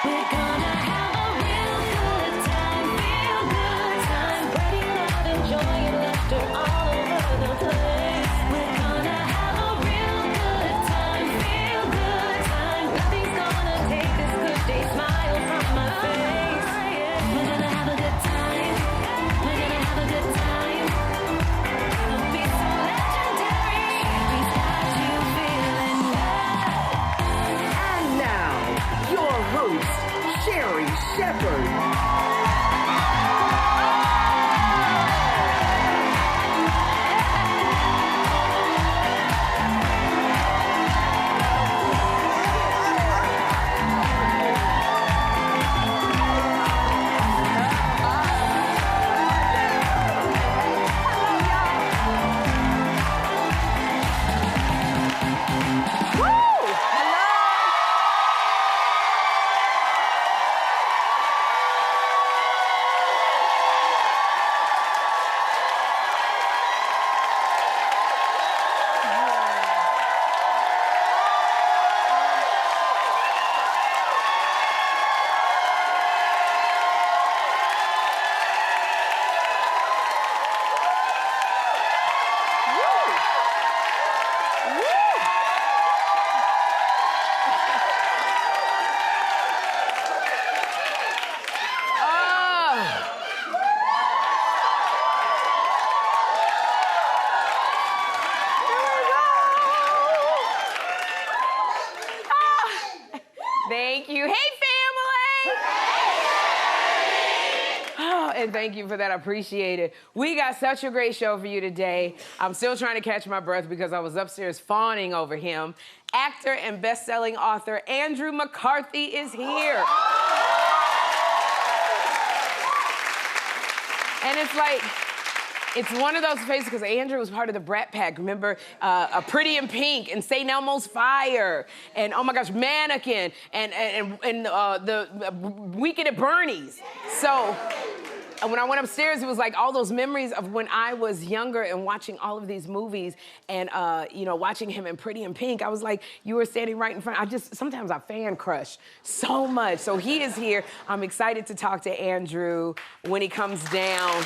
We're gonna have a real good time, feel good time, spreading love and joy and laughter all over the place. We're gonna have a real good time, feel good time. Nothing's gonna take this good day smile from my face. We're gonna have a good time. We're gonna have a good time. It'll be so legendary. Sherri's got you feeling love. And now, your host, Sherri Shepherd. Thank you. Hey, family! Oh, and thank you for that. I appreciate it. We got such a great show for you today. I'm still trying to catch my breath because I was upstairs fawning over him. Actor and best-selling author Andrew McCarthy is here. And it's like, it's one of those faces because Andrew was part of the Brat Pack. Remember, A Pretty in Pink and St. Elmo's Fire and oh my gosh, Mannequin and the Weekend at Bernie's. So when I went upstairs, it was like all those memories of when I was younger and watching all of these movies and you know, watching him in Pretty in Pink. I was like, you were standing right in front. Sometimes I fan crush so much. So he is here. I'm excited to talk to Andrew when he comes down.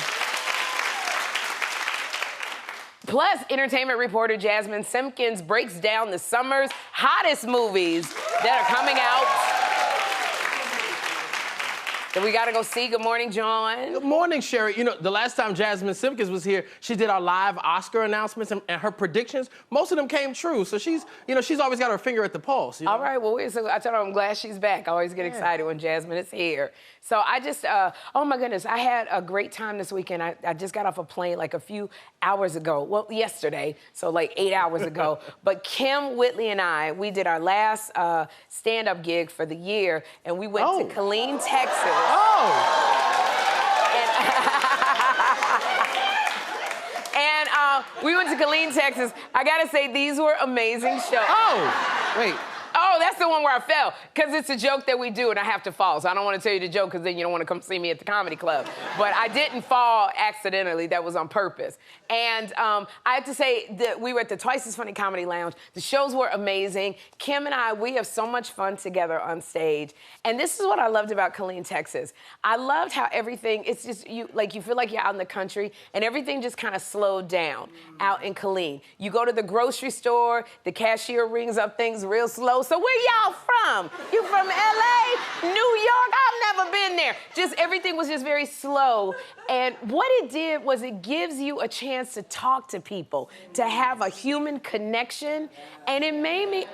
Plus, entertainment reporter Jasmine Simpkins breaks down the summer's hottest movies that are coming out. That we gotta go see. Good morning, John. Good morning, Sherri. You know, the last time Jasmine Simpkins was here, she did our live Oscar announcements and her predictions. Most of them came true. So she's always got her finger at the pulse. You know? All right, well, so I told her I'm glad she's back. I always get excited when Jasmine is here. So I just, oh my goodness, I had a great time this weekend. I just got off a plane like a few hours ago. Well, yesterday, so like 8 hours ago. But Kim Whitley and we did our last stand-up gig for the year, and we went to Killeen, Texas. Oh! And we went to Killeen, Texas. I gotta say, these were amazing shows. Oh! Wait. Oh, that's the one where I fell, because it's a joke that we do, and I have to fall. So I don't want to tell you the joke, because then you don't want to come see me at the comedy club. But I didn't fall accidentally. That was on purpose. And I have to say that we were at the Twice as Funny Comedy Lounge. The shows were amazing. Kim and we have so much fun together on stage. And this is what I loved about Killeen, Texas. I loved how everything, it's just, you feel like you're out in the country, and everything just kind of slowed down out in Killeen. You go to the grocery store, the cashier rings up things real slow. So where y'all from? You from LA? New York? I've never been there. Just everything was just very slow. And what it did was it gives you a chance to talk to people, to have a human connection. And it made me,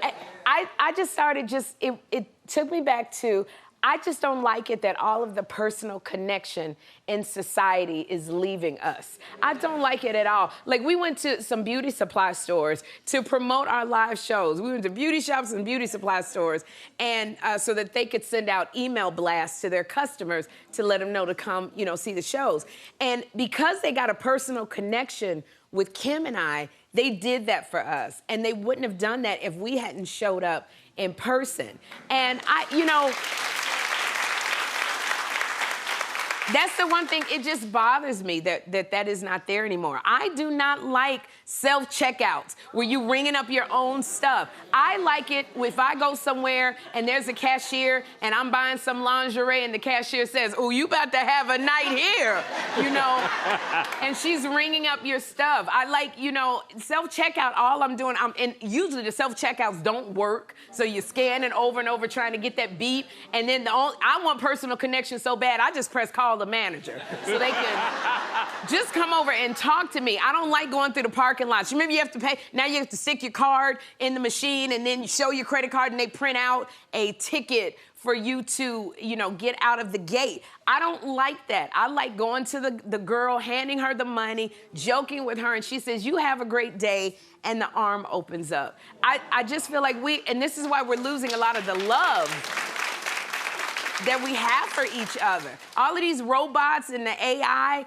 I just started it took me back to, I just don't like it that all of the personal connection in society is leaving us. I don't like it at all. Like, we went to some beauty supply stores to promote our live shows. We went to beauty shops and beauty supply stores, and so that they could send out email blasts to their customers to let them know to come, see the shows. And because they got a personal connection with Kim and they did that for us. And they wouldn't have done that if we hadn't showed up in That's the one thing, it just bothers me that is not there anymore. I do not like self-checkouts where you ringing up your own stuff. I like it if I go somewhere and there's a cashier and I'm buying some lingerie and the cashier says, oh, you about to have a night here, you know? And she's ringing up your stuff. I like, you know, self-checkout, all I'm doing, and usually the self-checkouts don't work, so you're scanning over and over trying to get that beat, and then I want personal connection so bad, I just press call the manager so they can just come over and talk to me. I don't like going through the parking lots. Remember, you have to pay. Now you have to stick your card in the machine and then you show your credit card and they print out a ticket for you to, you know, get out of the gate. I don't like that. I like going to the girl, handing her the money, joking with her, and she says, you have a great day, and the arm opens up. I just feel like and this is why we're losing a lot of the love that we have for each other. All of these robots and the AI,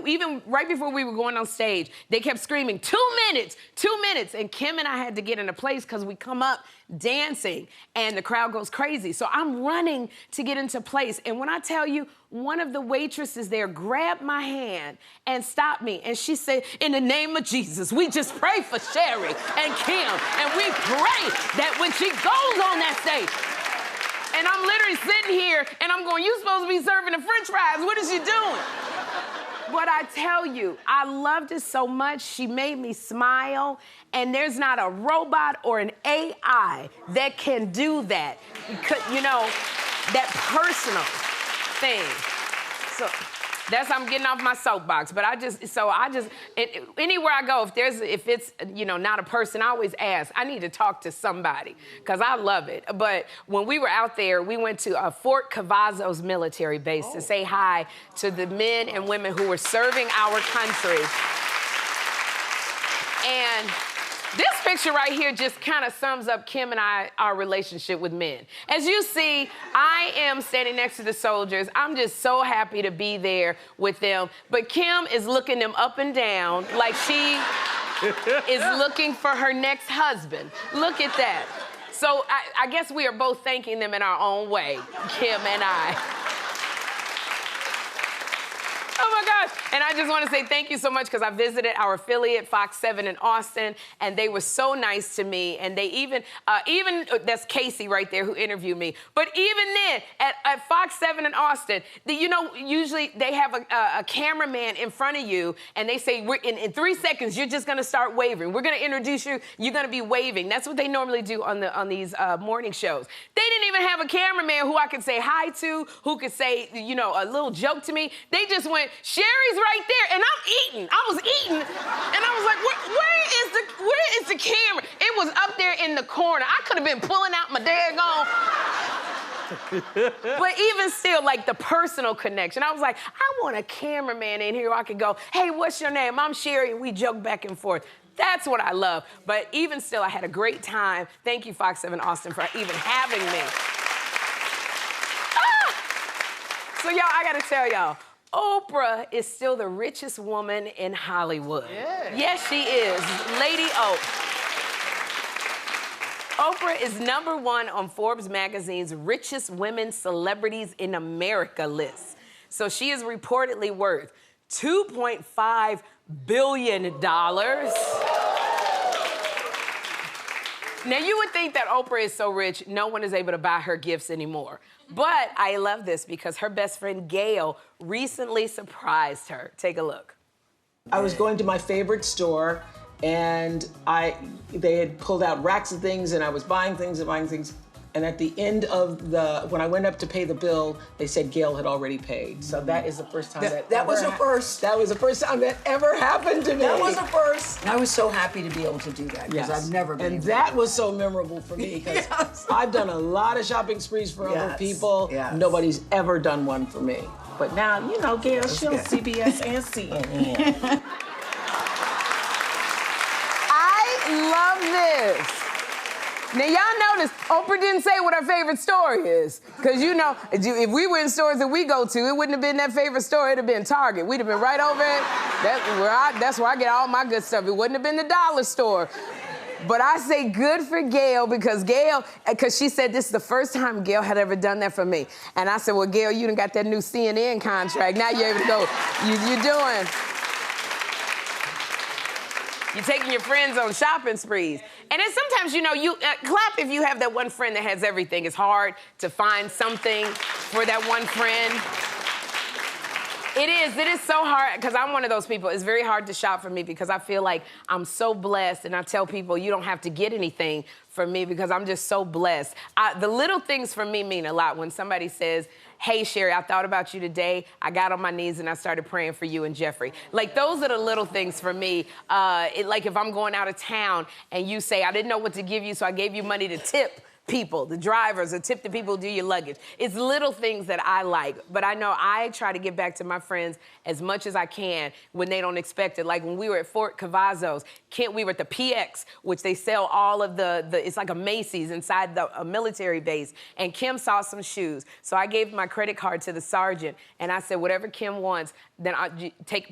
even right before we were going on stage, they kept screaming, 2 minutes, 2 minutes. And Kim and I had to get in a place because we come up dancing and the crowd goes crazy. So I'm running to get into place. And when I tell you, one of the waitresses there grabbed my hand and stopped me. And she said, in the name of Jesus, we just pray for Sherri and Kim. And we pray that when she goes on that stage, and I'm literally sitting here, and I'm going, you supposed to be serving the french fries. What is she doing? But I tell you, I loved it so much. She made me smile, and there's not a robot or an AI that can do that. You know, that personal thing. So I'm getting off my soapbox, but anywhere I go, if it's, you know, not a person, I always ask, I need to talk to somebody, because I love it. But when we were out there, we went to Fort Cavazos military base to say hi to the men and women who were serving our country. And this picture right here just kind of sums up Kim and our relationship with men. As you see, I am standing next to the soldiers. I'm just so happy to be there with them. But Kim is looking them up and down like she is looking for her next husband. Look at that. So I guess we are both thanking them in our own way, Kim and I. Oh my gosh. And I just want to say thank you so much, because I visited our affiliate, Fox 7 in Austin, and they were so nice to me. And they even that's Casey right there who interviewed me. But even then, at Fox 7 in Austin, you know, usually they have a cameraman in front of you, and they say, in 3 seconds, you're just going to start waving. We're going to introduce you. You're going to be waving. That's what they normally do on these morning shows. They didn't even have a cameraman who I could say hi to, who could say, you know, a little joke to me. They just went, Sherri's right there, and I'm eating. I was eating, and I was like, where is the camera? It was up there in the corner. I could have been pulling out my daggone. But even still, like the personal connection, I was like, I want a cameraman in here who I could go, hey, what's your name? I'm Sherri, and we joke back and forth. That's what I love. But even still, I had a great time. Thank you, Fox 7 Austin, for even having me. So y'all, I gotta tell y'all, Oprah is still the richest woman in Hollywood. Yeah. Yes, she is. Lady O. Oprah is #1 on Forbes magazine's richest women celebrities in America list. So she is reportedly worth $2.5 billion. Now, you would think that Oprah is so rich, no one is able to buy her gifts anymore. But I love this because her best friend, Gail, recently surprised her. Take a look. I was going to my favorite store, and they had pulled out racks of things, and I was buying things. And at the end of when I went up to pay the bill, they said Gail had already paid. So that is the first time that was a first. That was the first time that ever happened to me. That was a first. And I was so happy to be able to do that, because I've never been able to. That was so memorable for me, because I've done a lot of shopping sprees for other people. Yes. Nobody's ever done one for me. But now, you know, Gail, she'll CBS and CNN. I love this. Now, y'all notice, Oprah didn't say what her favorite story is. Because, you know, if we were in stores that we go to, it wouldn't have been that favorite store. It'd have been Target. We'd have been right over it. That's where I get all my good stuff. It wouldn't have been the dollar store. But I say good for Gail because she said this is the first time Gail had ever done that for me. And I said, well, Gail, you done got that new CNN contract. Now you're able to go, you're taking your friends on shopping sprees. And then sometimes, you know, clap if you have that one friend that has everything. It's hard to find something for that one friend. It is so hard, because I'm one of those people. It's very hard to shop for me because I feel like I'm so blessed, and I tell people you don't have to get anything for me because I'm just so blessed. The little things for me mean a lot. When somebody says, hey, Sherri, I thought about you today. I got on my knees and I started praying for you and Jeffrey. Like, those are the little things for me. Like if I'm going out of town and you say, I didn't know what to give you, so I gave you money to tip people, the drivers, or tip the people who do your luggage. It's little things that I like, but I know I try to give back to my friends as much as I can when they don't expect it. Like when we were at Fort Cavazos, we were at the PX, which they sell all of it's like a Macy's inside a military base, and Kim saw some shoes. So I gave my credit card to the sergeant, and I said, whatever Kim wants, then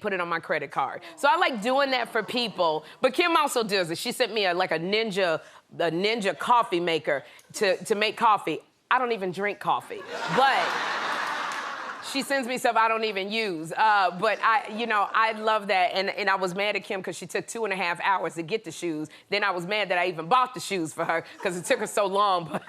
put it on my credit card. So I like doing that for people, but Kim also does it. She sent me a ninja coffee maker to make coffee. I don't even drink coffee, but she sends me stuff I don't even use. But I love that, and I was mad at Kim because she took 2.5 hours to get the shoes. Then I was mad that I even bought the shoes for her because it took her so long. But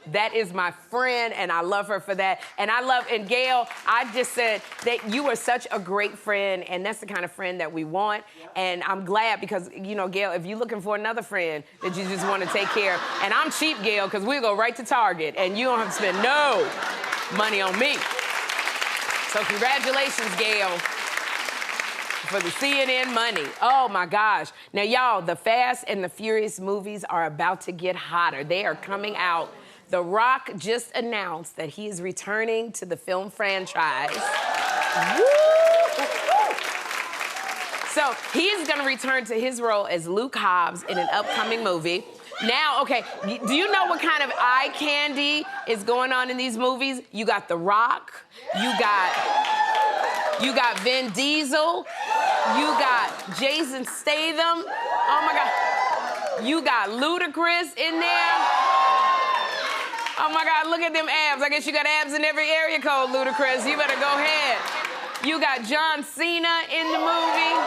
that is my friend, and I love her for that. And Gail, I just said that you are such a great friend, and that's the kind of friend that we want. And I'm glad because, Gail, if you're looking for another friend that you just want to take care of, and I'm cheap, Gail, because we go right to Target, and you don't have to spend no money on me. So congratulations, Gail, for the CNN money. Oh, my gosh. Now, y'all, the Fast and the Furious movies are about to get hotter. They are coming out. The Rock just announced that he is returning to the film franchise. Woo! So he's going to return to his role as Luke Hobbs in an upcoming movie. Now, okay, do you know what kind of eye candy is going on in these movies? You got The Rock, you got Vin Diesel, you got Jason Statham, oh my God, you got Ludacris in there. Oh my God, look at them abs. I guess you got abs in every area code, Ludacris. You better go ahead. You got John Cena in the movie.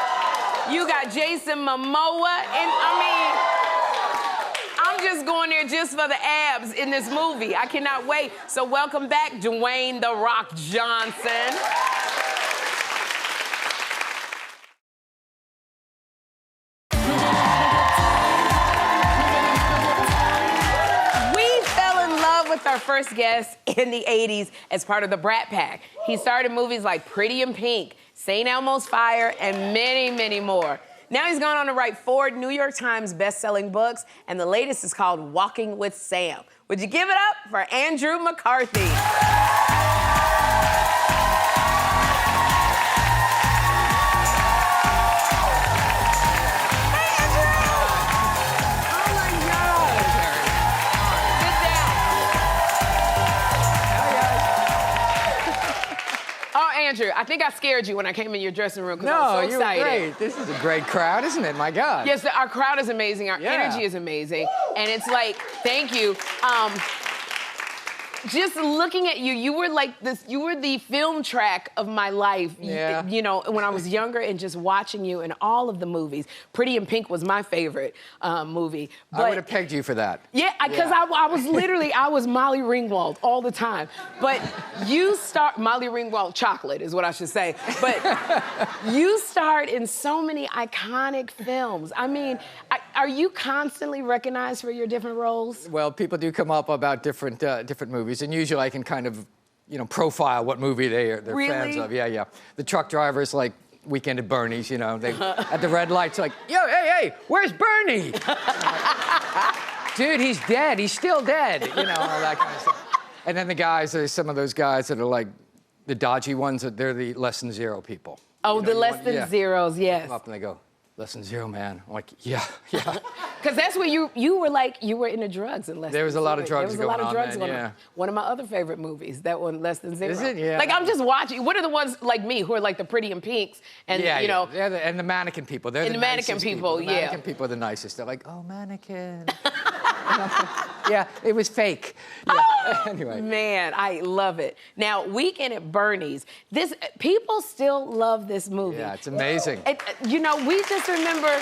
You got Jason Momoa I'm just going there just for the abs in this movie. I cannot wait. So welcome back, Dwayne "The Rock" Johnson. We fell in love with our first guest in the 80s as part of the Brat Pack. He starred in movies like Pretty in Pink, St. Elmo's Fire, and many, many more. Now he's gone on to write 4 New York Times best-selling books, and the latest is called Walking with Sam. Would you give it up for Andrew McCarthy? Andrew, I think I scared you when I came in your dressing room because I was so excited. No, you were great. This is a great crowd, isn't it? My God. Yes, our crowd is amazing. Our energy is amazing. And it's like, thank you. Just looking at you, you were like this, you were the film track of my life. Yeah. When I was younger and just watching you in all of the movies. Pretty in Pink was my favorite movie. But, I would have pegged you for that. Yeah, because I was literally, I was Molly Ringwald all the time. But Molly Ringwald chocolate is what I should say. But you starred in so many iconic films. I mean, are you constantly recognized for your different roles? Well, people do come up about different movies, and usually I can kind of, profile what movie they're really? fans of. Yeah. The truck drivers, like Weekend at Bernie's, they at the red lights, like, yo, hey, where's Bernie? Dude, he's dead. He's still dead. All that kind of stuff. And then the guys, there's some of those guys that are like the dodgy ones. They're the less than zero people. Oh, the less than zeros, yes. They come up and they go, less than zero, man. I'm like, yeah. Because that's where you were into drugs in Less There was Than a lot of Zero. drugs going on then, yeah. One of my other favorite movies, that one, Less Than Zero. Is it? Yeah. Like, I'm just watching. What are the ones like me who are like the Pretty in Pinks and, you know. Yeah, and the mannequin people. They're And the mannequin nicest people, The yeah. mannequin people are the nicest. They're like, oh, mannequin. Yeah, it was fake. Yeah. Anyway. Man, I love it. Now, Weekend at Bernie's. People still love this movie. Yeah, it's amazing. You know, we just remember.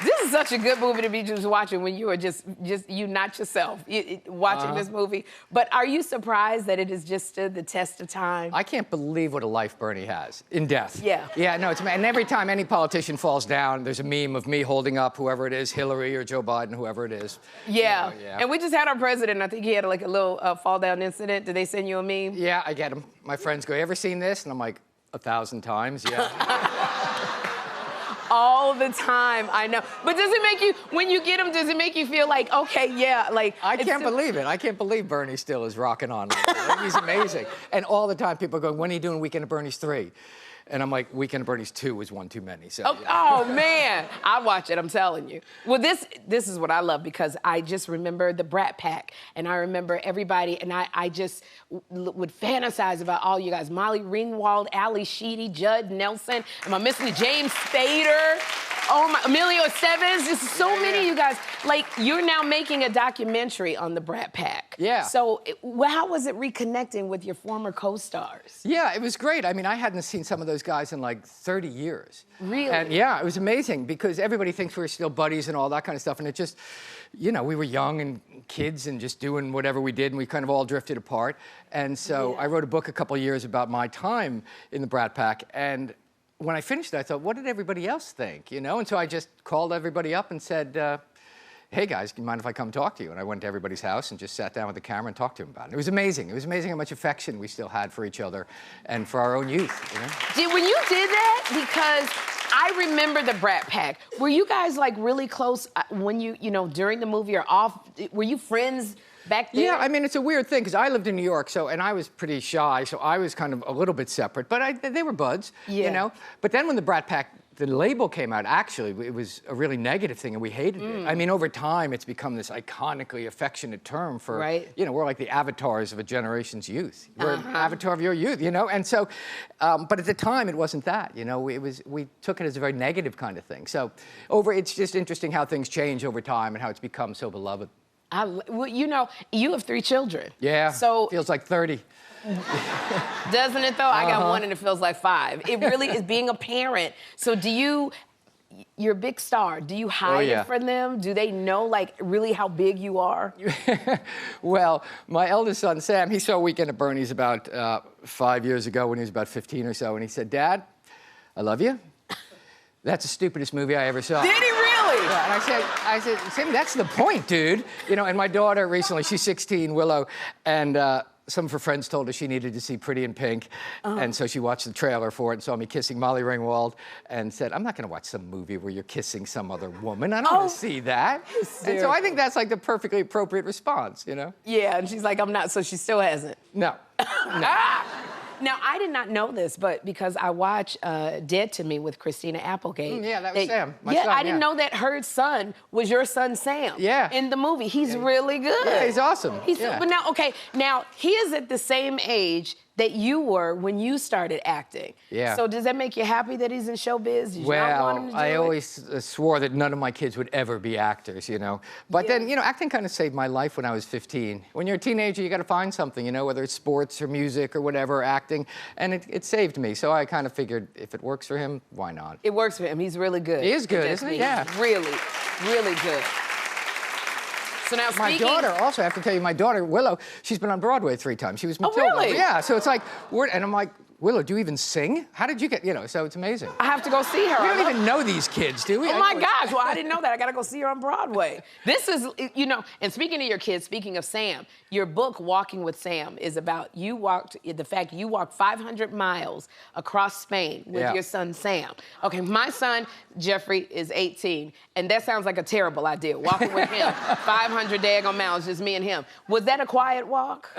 This is such a good movie to be just watching when you are just you not yourself watching this movie. But are you surprised that it has just stood the test of time? I can't believe what a life Bernie has in death. Yeah. Yeah, no, and every time any politician falls down, there's a meme of me holding up whoever it is, Hillary or Joe Biden, whoever it is. Yeah. You know, yeah. And we just had our president. I think he had like a little fall down incident. Did they send you a meme? Yeah, I get them. My friends go, you ever seen this? And I'm like, 1,000 times, yeah. All the time, I know. But does it make you, when you get them, does it make you feel like, okay, yeah, like... I can't believe it. I can't believe Bernie still is rocking on. He's amazing. And all the time people are going, when are you doing Weekend at Bernie's 3? And I'm like, Weekend at Bernie's 2 is one too many. So, Oh, man. I watch it, I'm telling you. Well, this is what I love because I just remember the Brat Pack and I remember everybody and I just would fantasize about all you guys. Molly Ringwald, Ali Sheedy, Judd Nelson. Am I missing James Spader? Oh my, Emilio Estevez, just so many of you guys. Like, you're now making a documentary on the Brat Pack. Yeah. So how was it reconnecting with your former co-stars? yeah, it was great. I mean, I hadn't seen some of those guys in like 30 years. Really? And yeah, it was amazing because everybody thinks we're still buddies and all that kind of stuff. And it just, you know, we were young and kids and just doing whatever we did and we kind of all drifted apart. And so I wrote a book a couple of years about my time in the Brat Pack. And when I finished it, I thought, what did everybody else think, you know? And so I just called everybody up and said, hey guys, do you mind if I come talk to you? And I went to everybody's house and just sat down with the camera and talked to them about it. It was amazing. It was amazing how much affection we still had for each other and for our own youth, you know? When you did that, because I remember the Brat Pack, were you guys like really close when you know, during the movie or off? Were you friends back then? Yeah, I mean, it's a weird thing because I lived in New York, and I was pretty shy, so I was kind of a little bit separate, but they were buds, you know? But then when the Brat Pack, the label came out, actually, it was a really negative thing, and we hated it. I mean, over time, it's become this iconically affectionate term for, you know, we're like the avatars of a generation's youth. We're an avatar of your youth, you know? And so, but at the time, it wasn't that, you know? We took it as a very negative kind of thing. So it's just interesting how things change over time and how it's become so beloved. Well, you know, you have 3 children. Yeah, so feels like 30. Doesn't it though? I got 1 and it feels like 5. It really is being a parent. So you're a big star. Do you hide it from them? Do they know like really how big you are? Well, my eldest son, Sam, he saw Weekend at Bernie's about 5 years ago when he was about 15 or so, and he said, Dad, I love you. That's the stupidest movie I ever saw. Did he really? Yeah, and I said, Sam, that's the point, dude. You know, and my daughter recently, she's 16, Willow, and some of her friends told her she needed to see Pretty in Pink, and so she watched the trailer for it and saw me kissing Molly Ringwald and said, I'm not going to watch some movie where you're kissing some other woman. I don't want to see that. And so I think that's like the perfectly appropriate response, you know? Yeah, and she's like, I'm not, so she still hasn't. No. Now, I did not know this, but because I watch Dead to Me with Christina Applegate. Yeah, that was Sam, my son, I didn't know that her son was your son, Sam. Yeah. In the movie. He's really good. Yeah, he's awesome. But now, he is at the same age that you were when you started acting. Yeah. So does that make you happy that he's in showbiz? Did you not want him to do I it? always swore that none of my kids would ever be actors, you know. But then, you know, acting kind of saved my life when I was 15. When you're a teenager, you got to find something, you know, whether it's sports or music or whatever, or acting. And it saved me. So I kind of figured if it works for him, why not? It works for him. He's really good. He is good, isn't he? Yeah. He's really, really good. So now My daughter, also, I have to tell you, my daughter, Willow, she's been on Broadway 3 times. She was Matilda. Really? Yeah, so it's like, and I'm like, Willow, do you even sing? How did you get, you know, so it's amazing. I have to go see her. We don't even know these kids, do we? Oh my gosh, well, I didn't know that. I gotta go see her on Broadway. This is, you know, and speaking of your kids, speaking of Sam, your book, Walking with Sam, is about the fact you walked 500 miles across Spain with your son, Sam. Okay, my son, Jeffrey, is 18, and that sounds like a terrible idea, walking with him, 500 daggone miles, just me and him. Was that a quiet walk?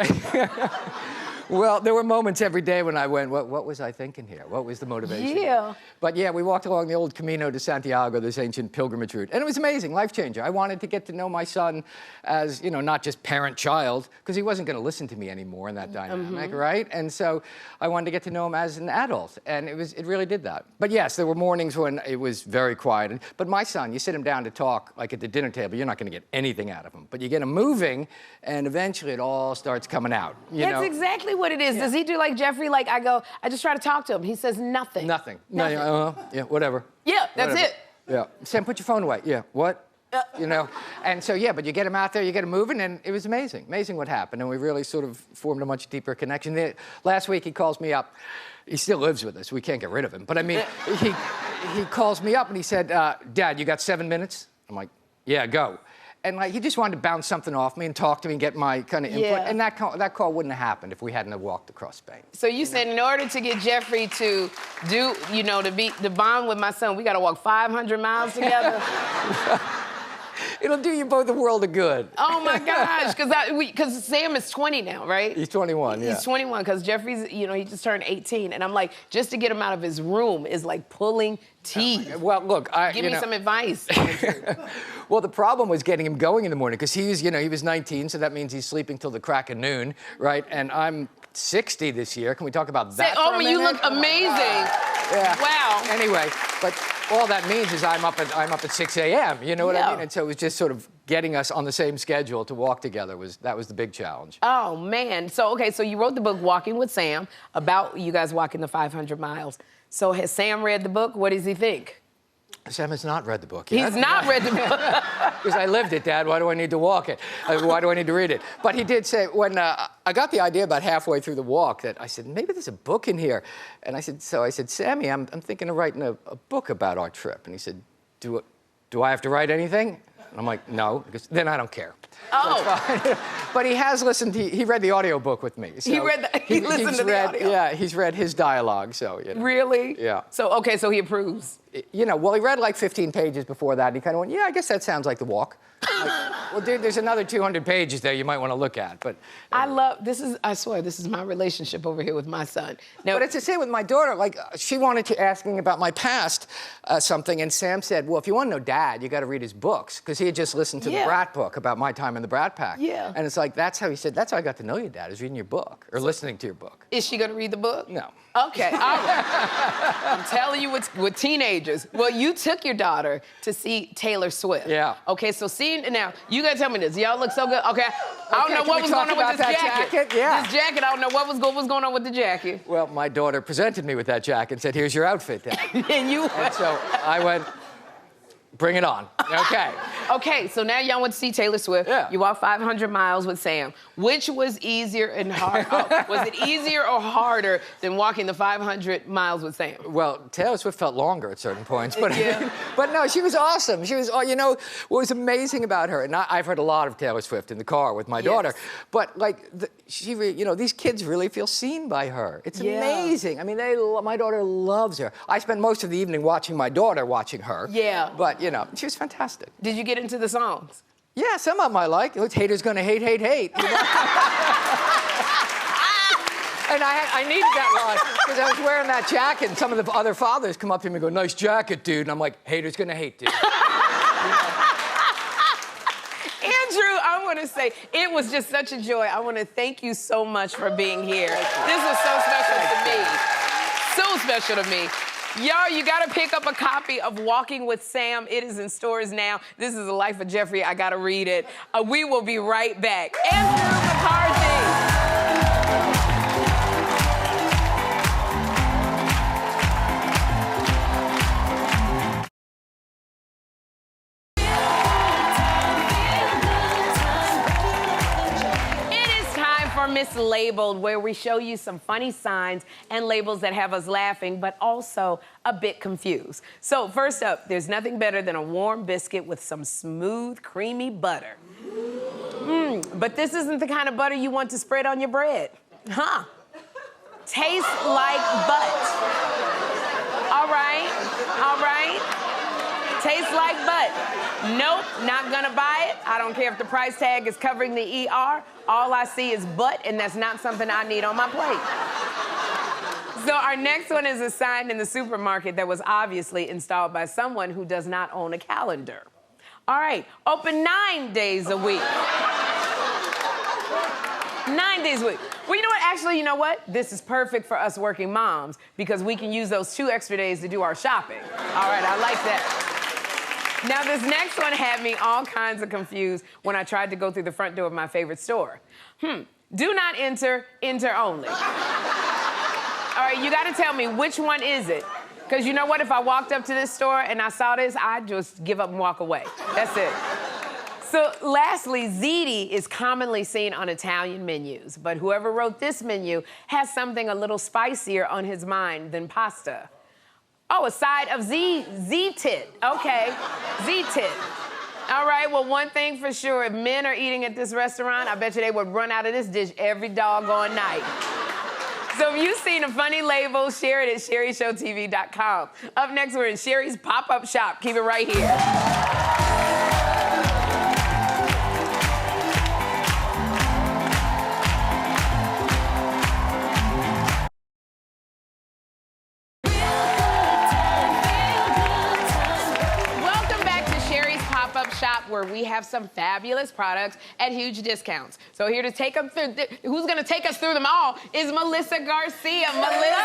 Well, there were moments every day when I went, what was I thinking here? What was the motivation? Yeah. But yeah, we walked along the old Camino de Santiago, this ancient pilgrimage route. And it was amazing, life changer. I wanted to get to know my son as, you know, not just parent-child, because he wasn't going to listen to me anymore in that dynamic, right? And so I wanted to get to know him as an adult. And it really did that. But yes, there were mornings when it was very quiet. But my son, you sit him down to talk, like at the dinner table, you're not going to get anything out of him. But you get him moving, and eventually it all starts coming out. That's exactly what it is. Does he do like Jeffrey? Like I just try to talk to him. He says nothing. Nothing. Nothing. No, yeah, whatever. Yeah, that's Whatever. it. Yeah. Sam, put your phone away. Yeah, what? You know, and so, yeah, but you get him out there, you get him moving, and it was amazing. Amazing what happened, and we really sort of formed a much deeper connection. Last week, he calls me up. He still lives with us. We can't get rid of him. But, I mean, he calls me up, and he said, Dad, you got 7 minutes? I'm like, yeah, go. And, like, he just wanted to bounce something off me and talk to me and get my kind of input. Yeah. And that call wouldn't have happened if we hadn't have walked across Spain. So you said in order to get Jeffrey to do, you know, to bond with my son, we got to walk 500 miles together? It'll do you both a world of good. Oh, my gosh. Because Sam is 20 now, right? He's 21, yeah. He's 21 because Jeffrey's, you know, he just turned 18. And I'm like, just to get him out of his room is like pulling teeth. Well, look, Give me some advice. Well, the problem was getting him going in the morning because he was 19, so that means he's sleeping till the crack of noon, right? And I'm 60 this year. Can we talk about that? You look amazing. Yeah. Wow. Anyway, but all that means is I'm up at 6 a.m. You know what I mean? And so it was just sort of getting us on the same schedule to walk together that was the big challenge. Oh man. So you wrote the book Walking with Sam about you guys walking the 500 miles. So has Sam read the book? What does he think? Sam has not read the book yet. He's not read the book. Because I lived it, Dad. Why do I need to walk it? Why do I need to read it? But he did say, when I got the idea about halfway through the walk, that I said, maybe there's a book in here. And I said, Sammy, I'm thinking of writing a book about our trip. And he said, do I have to write anything? And I'm like, no. Because then I don't care. Oh. But he has listened. He read the audiobook with me. So he listened to the audio. Yeah, he's read his dialogue. So you know. Really? Yeah. So he approves. You know, well, he read like 15 pages before that, and he kind of went, yeah, I guess that sounds like the walk. Like, well, dude, there's another 200 pages there you might want to look at, but... I swear, this is my relationship over here with my son. Now, but it's the same with my daughter. Like, she wanted to ask me about my past something, and Sam said, well, if you want to know Dad, you got to read his books, because he had just listened to the Brat book about my time in the Brat Pack. Yeah. And it's like, that's how he said, that's how I got to know you, Dad, is reading your book, or listening to your book. Is she going to read the book? No. Okay, all right. I'm telling you, with teenagers. Well, you took your daughter to see Taylor Swift. Yeah. Okay, so now, you gotta tell me this. Y'all look so good. Okay, I don't know what was going on with this jacket. Yeah. This jacket, I don't know what was going on with the jacket. Well, my daughter presented me with that jacket and said, here's your outfit, Dad. And so I went, bring it on. Okay. Okay, so now y'all went to see Taylor Swift. Yeah. You walked 500 miles with Sam. Which was easier and hard? Was it easier or harder than walking the 500 miles with Sam? Well, Taylor Swift felt longer at certain points, but but no, she was awesome. She was, you know, what was amazing about her, and I've heard a lot of Taylor Swift in the car with my daughter, but like, you know, these kids really feel seen by her. It's amazing. I mean, my daughter loves her. I spent most of the evening watching my daughter watching her. Yeah. But, you know, she was fantastic. Did you get into the songs? Yeah, some of them I like. Haters gonna hate, hate, hate. You know? And I needed that line because I was wearing that jacket, and some of the other fathers come up to me and go, nice jacket, dude. And I'm like, haters gonna hate, dude. Andrew, I want to say, it was just such a joy. I want to thank you so much for being here. This is so special to me. So special to me. Y'all, you gotta pick up a copy of Walking with Sam. It is in stores now. This is The Life of Jeffrey. I gotta read it. We will be right back. Andrew McCarthy. Mislabeled, where we show you some funny signs and labels that have us laughing, but also a bit confused. So first up, there's nothing better than a warm biscuit with some smooth, creamy butter. But this isn't the kind of butter you want to spread on your bread. Huh? Tastes like butt. All right. tastes like butt. Nope, not gonna buy it. I don't care if the price tag is covering the ER. All I see is butt, and that's not something I need on my plate. So our next one is a sign in the supermarket that was obviously installed by someone who does not own a calendar. All right, open 9 days a week. 9 days a week. Well, you know what? Actually, you know what? This is perfect for us working moms because we can use those 2 extra days to do our shopping. All right, I like that. Now, this next one had me all kinds of confused when I tried to go through the front door of my favorite store. Do not enter, enter only. All right, you gotta tell me, which one is it? Because you know what? If I walked up to this store and I saw this, I'd just give up and walk away. That's it. So lastly, ziti is commonly seen on Italian menus, but whoever wrote this menu has something a little spicier on his mind than pasta. Oh, a side of Z-tit. Okay, Z-tit. All right, well, one thing for sure, if men are eating at this restaurant, I bet you they would run out of this dish every doggone night. So if you've seen a funny label, share it at SherriShowTV.com. Up next, we're in Sherri's pop-up shop. Keep it right here. Shop where we have some fabulous products at huge discounts. So here to take them through, who's gonna take us through them all is Melissa Garcia. Melissa.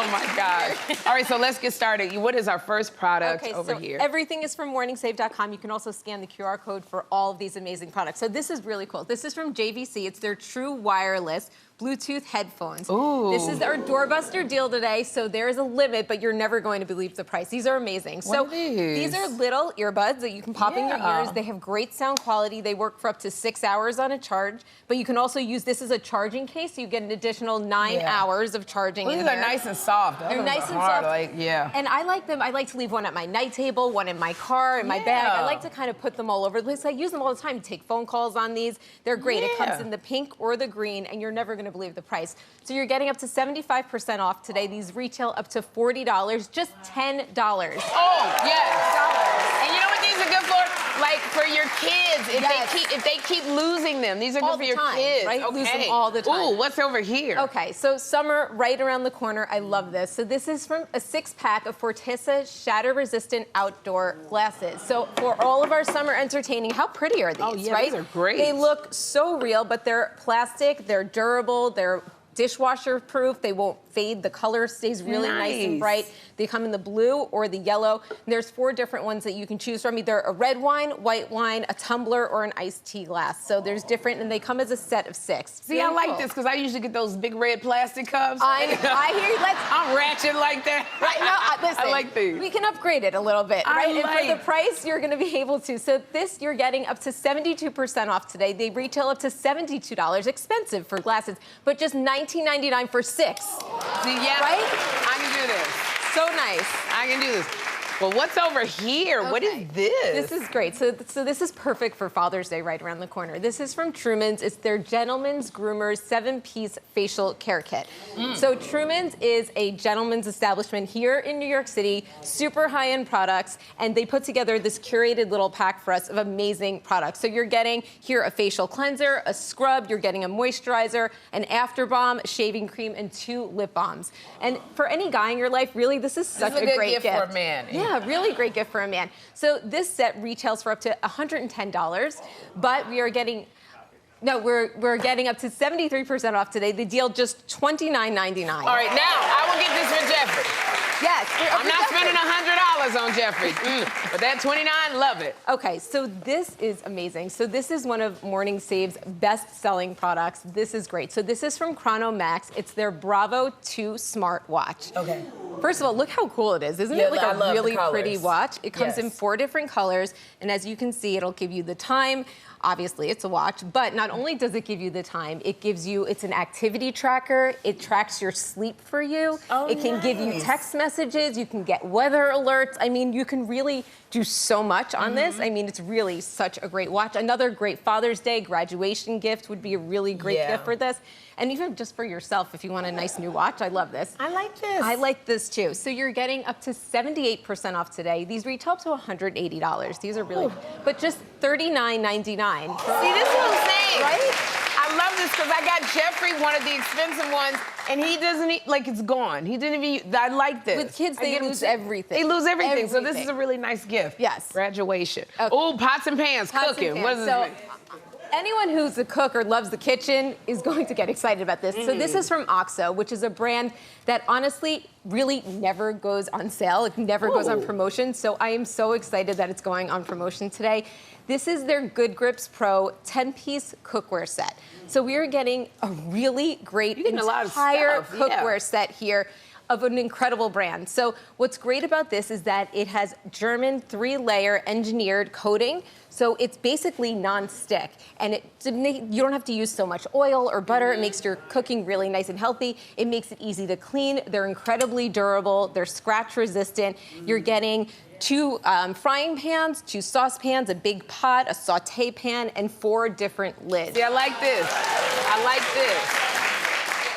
Oh my God. All right, so let's get started. What is our first product over here? Everything is from MorningSave.com. You can also scan the QR code for all of these amazing products. So this is really cool. This is from JVC. It's their true wireless Bluetooth headphones. Ooh. This is our doorbuster deal today, so there is a limit, but you're never going to believe the price. These are amazing. What are these? These are little earbuds that you can pop in your ears. They have great sound quality. They work for up to 6 hours on a charge, but you can also use this as a charging case, so you get an additional 9 hours of charging in These here. are nice and soft. They're nice and soft. And I like them. I like to leave one at my night table, one in my car, in my bag. I like to kind of put them all over the place. I use them all the time to take phone calls on these. They're great. It comes in the pink or the green, and you're never going to believe the price. So you're getting up to 75% off today. These retail up to $40, just $10. Oh, yes. And you know what these are good for? Like for your kids, if they keep losing them. These are good for your kids. Right? Okay. Lose them all the time. Ooh, what's over here? Okay, so summer right around the corner. I love this. So this is from a 6-pack of Fortissa shatter-resistant outdoor glasses. So for all of our summer entertaining, how pretty are these, Oh, yeah, right? these are great. They look so real, but they're plastic, they're durable, they're dishwasher proof. They won't fade. The color stays really nice and bright. They come in the blue or the yellow. And there's 4 different ones that you can choose from, either a red wine, white wine, a tumbler, or an iced tea glass. So there's different, and they come as a set of 6. See, I like this because I usually get those big red plastic cups. I hear you. I'm ratchet like that. Right, no, listen, I like these. We can upgrade it a little bit, right? And for the price, you're going to be able to. So this, you're getting up to 72% off today. They retail up to $72. Expensive for glasses, but just $19.99 for 6. See, yeah, right? I can do this. So nice. I can do this. Well, what's over here? Okay. What is this? This is great. So this is perfect for Father's Day right around the corner. This is from Truman's. It's their Gentleman's Groomers 7-piece facial care kit. So Truman's is a gentleman's establishment here in New York City, super high-end products, and they put together this curated little pack for us of amazing products. So you're getting here a facial cleanser, a scrub, you're getting a moisturizer, an after balm, shaving cream, and 2 lip balms. And for any guy in your life, really, this is such a great gift for a man. Yeah, really great gift for a man. So this set retails for up to $110, but we are getting, we're getting up to 73% off today. The deal just $29.99. All right, now I will get this for Jeffrey. Yes. I'm not spending $100 on Jeffrey, but that $29, love it. Okay, so this is amazing. So this is one of MorningSave's best-selling products. This is great. So this is from Chrono Max. It's their Bravo 2 smartwatch. Okay. First of all, look how cool it is. Isn't it like a really pretty watch? It comes in 4 different colors, and as you can see, it'll give you the time, Obviously, it's a watch, but not only does it give you the time, it's an activity tracker. It tracks your sleep for you. It can give you text messages. You can get weather alerts. I mean, you can really do so much on this. I mean, it's really such a great watch. Another great Father's Day graduation gift would be a really great gift for this. And even just for yourself, if you want a nice new watch, I love this. I like this. I like this too. So you're getting up to 78% off today. These retail up to $180. These are really, but just $39.99. See, this is what I'm saying. Right? I love this because I got Jeffrey one of the expensive ones, and he doesn't, like, it's gone. He didn't even, I like this. With kids, they lose everything. They lose everything. So this is a really nice gift. Yes. Graduation. Okay. Ooh, pots and pans, cooking. What is this? Anyone who's a cook or loves the kitchen is going to get excited about this. So this is from OXO, which is a brand that honestly really never goes on sale. It never goes on promotion. So I am so excited that it's going on promotion today. This is their Good Grips Pro 10-piece cookware set. So we are getting a really great entire cookware set here of an incredible brand. So what's great about this is that it has German 3-layer engineered coating. So it's basically non-stick, and you don't have to use so much oil or butter. It makes your cooking really nice and healthy. It makes it easy to clean. They're incredibly durable. They're scratch resistant. You're getting 2 frying pans, 2 saucepans, a big pot, a saute pan, and 4 different lids. See, I like this. I like this.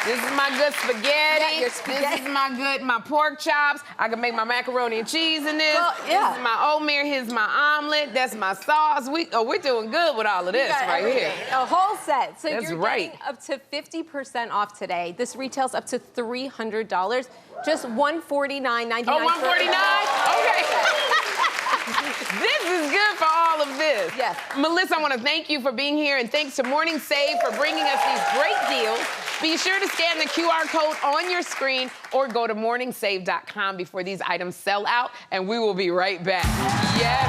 This is my good spaghetti. Your spaghetti. This is my pork chops. I can make my macaroni and cheese in this. Well, This is my oatmeal. Here's my omelet. That's my sauce. We're doing good with all of this right here. A whole set. So That's you're right. getting up to 50% off today. This retails up to $300. Just $149.99. Oh, $149? Okay. This is good for all of this. Yes. Melissa, I want to thank you for being here, and thanks to MorningSave for bringing us these great deals. Be sure to scan the QR code on your screen or go to morningsave.com before these items sell out, and we will be right back. Yes.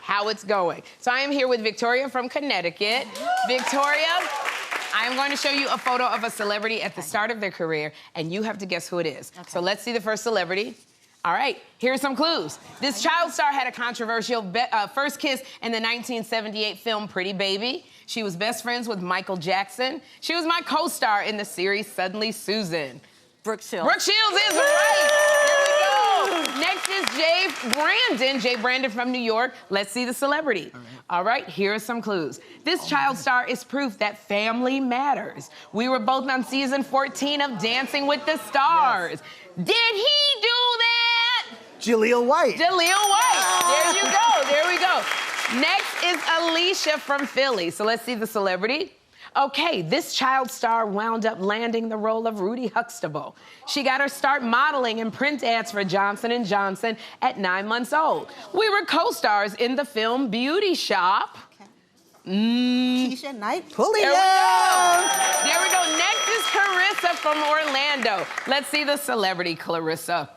How it's going. So I am here with Victoria from Connecticut. Victoria, I am going to show you a photo of a celebrity at the start of their career, and you have to guess who it is. Okay. So let's see the first celebrity. All right, here are some clues. This child star had a controversial first kiss in the 1978 film Pretty Baby. She was best friends with Michael Jackson. She was my co-star in the series Suddenly Susan. Brooke Shields. Brooke Shields is right. There we go. Next is Jay Brandon from New York. Let's see the celebrity. All right, here are some clues. This child star is proof that family matters. We were both on season 14 of Dancing with the Stars. Yes. Did he do that? Jaleel White. Jaleel White. There you go. There we go. Next is Alicia from Philly. So let's see the celebrity. Okay, this child star wound up landing the role of Rudy Huxtable. She got her start modeling in print ads for Johnson & Johnson at 9 months old. We were co-stars in the film Beauty Shop. Keisha Knight. Pull it There down. we go. There we go. Next is Clarissa from Orlando. Let's see the celebrity, Clarissa.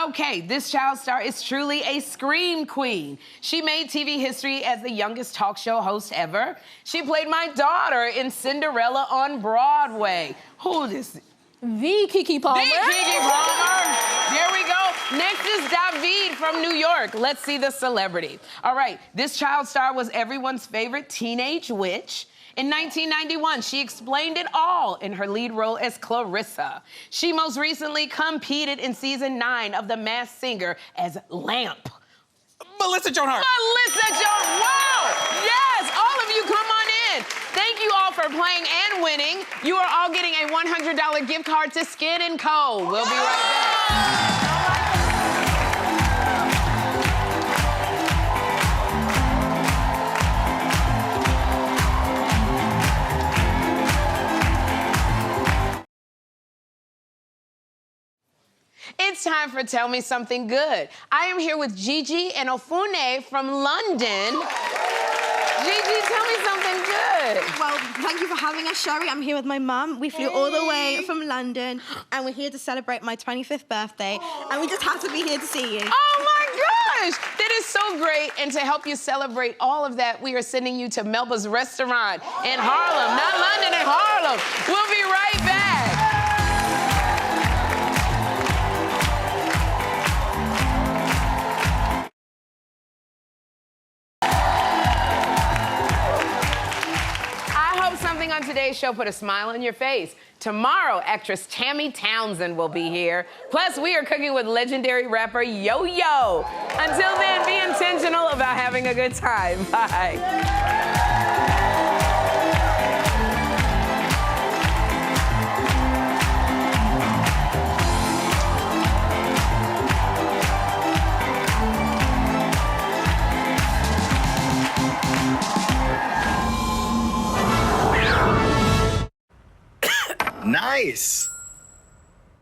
Okay, this child star is truly a scream queen. She made TV history as the youngest talk show host ever. She played my daughter in Cinderella on Broadway. Who is this? The Keke Palmer. The Keke Palmer. There we go. Next is David from New York. Let's see the celebrity. All right, this child star was everyone's favorite teenage witch. In 1991, she explained it all in her lead role as Clarissa. She most recently competed in season 9 of The Masked Singer as Lamp. Melissa Joan Hart. Melissa Joan, wow! Yes, all of you come on in. Thank you all for playing and winning. You are all getting a $100 gift card to Skin & Co. We'll be right back. It's time for Tell Me Something Good. I am here with Gigi and Ofune from London. Gigi, tell me something good. Well, thank you for having us, Sherri. I'm here with my mum. We flew all the way from London, and we're here to celebrate my 25th birthday, and we just have to be here to see you. Oh, my gosh, that is so great. And to help you celebrate all of that, we are sending you to Melba's restaurant in Harlem, not London, in Harlem. We'll be right back. Something on today's show put a smile on your face. Tomorrow, actress Tammy Townsend will be here. Plus, we are cooking with legendary rapper Yo-Yo. Until then, be intentional about having a good time. Bye. Nice.